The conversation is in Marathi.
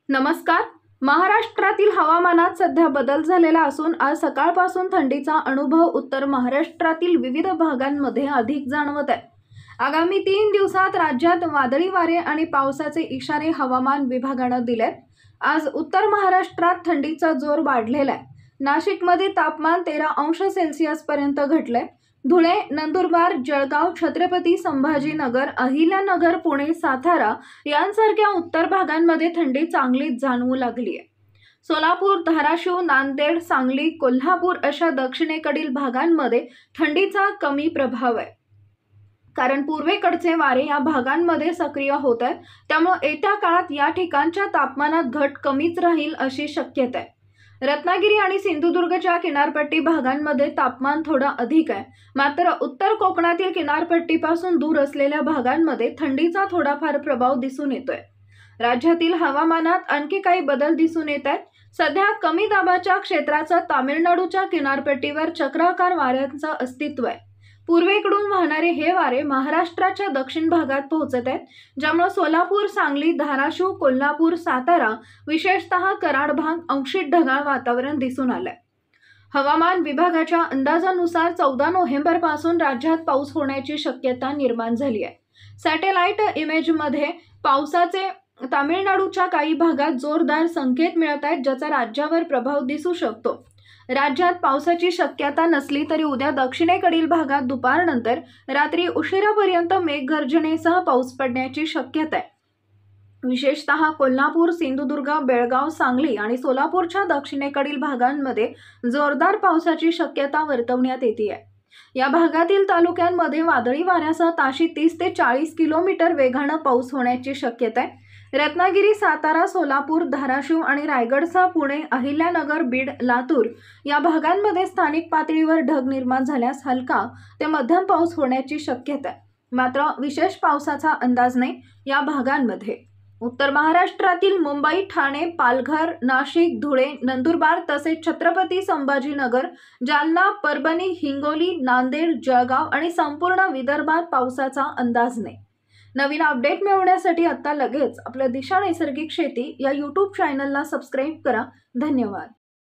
नमस्कार. महाराष्ट्रातील हवामानात सध्या बदल झालेला असून आज सकाळपासून थंडीचा अनुभव उत्तर महाराष्ट्रातील विविध भागांमध्ये अधिक जाणवत आहे. आगामी 3 दिवसात राज्यात वादळी वारे आणि पावसाचे इशारे हवामान विभागाने दिलेत. आज उत्तर महाराष्ट्रात थंडीचा जोर वाढलेला आहे. नाशिकमध्ये तापमान 13 अंश सेल्सिअस पर्यंत घटले. धुळे, नंदुरबार, जळगाव, छत्रपती संभाजीनगर, अहिल्यानगर, पुणे, सातारा यांसारख्या उत्तर भागांमध्ये थंडी चांगलीच जाणवू लागली आहे. सोलापूर, धाराशिव, नांदेड, सांगली, कोल्हापूर अशा दक्षिणेकडील भागांमध्ये थंडीचा कमी प्रभाव आहे. कारण पूर्वेकडचे वारे या भागांमध्ये सक्रिय होत आहेत. त्यामुळे येत्या काळात या ठिकाणच्या तापमानात घट कमीच राहील अशी शक्यता आहे. रत्नागिरी आणि सिंधुदुर्गच्या किनारपट्टी भागांमध्ये तापमान थोडं अधिक आहे. मात्र उत्तर कोकणातील किनारपट्टीपासून दूर असलेल्या भागांमध्ये थंडीचा थोडाफार प्रभाव दिसून येतोय. राज्यातील हवामानात आणखी काही बदल दिसून येत आहेत. सध्या कमी दाबाच्या क्षेत्राचं तामिळनाडूच्या किनारपट्टीवर चक्राकार वाऱ्यांचं अस्तित्व आहे. पूर्वेकडून वाहणारे हे वारे महाराष्ट्राच्या दक्षिण भागात पोहोचत आहेत, ज्यामुळे सोलापूर, सांगली, धाराशिव, कोल्हापूर, सातारा विशेषतः कराड भाग अंशिक ढगाळ वातावरण दिसून आलंय. हवामान विभागाच्या अंदाजानुसार 14 नोव्हेंबर पासून राज्यात पाऊस होण्याची शक्यता निर्माण झाली आहे. सॅटेलाइट इमेजमध्ये पावसाचे तामिळनाडूच्या काही भागात जोरदार संकेत मिळत आहेत, ज्याचा राज्यावर प्रभाव दिसू शकतो. राज्यात पावसाची शक्यता नसली तरी उद्या दक्षिणेकडील भागात दुपारनंतर रात्री उशिरापर्यंत मेघगर्जनेसह पाऊस पडण्याची शक्यता आहे. विशेषतः कोल्हापूर, सिंधुदुर्ग, बेळगाव, सांगली आणि सोलापूरच्या दक्षिणेकडील भागांमध्ये जोरदार पावसाची शक्यता वर्तवण्यात येते आहे. या भागातील तालुक्यांमध्ये वादळी वाऱ्यासह ताशी 30 ते 40 किलोमीटर वेगाने पाऊस होण्याची शक्यता आहे. रत्नागिरी, सातारा, सोलापूर, धाराशिव आणि रायगडसह पुणे, अहिल्यानगर, बीड, लातूर या भागांमध्ये स्थानिक पातळीवर ढग निर्माण झाल्यास हलका ते मध्यम पाऊस होण्याची शक्यता आहे. मात्र विशेष पावसाचा अंदाज नाही या भागांमध्ये. उत्तर महाराष्ट्रातील मुंबई, ठाणे, पालघर, नाशिक, धुळे, नंदुरबार तसेच छत्रपती संभाजीनगर, जालना, परभणी, हिंगोली, नांदेड, जळगाव आणि संपूर्ण विदर्भात पावसाचा अंदाज नाही. नवीन अपडेट मिळवण्यासाठी आता लगेच आपल्या दिशा नैसर्गिक शेती या YouTube चॅनलला सबस्क्राईब करा. धन्यवाद.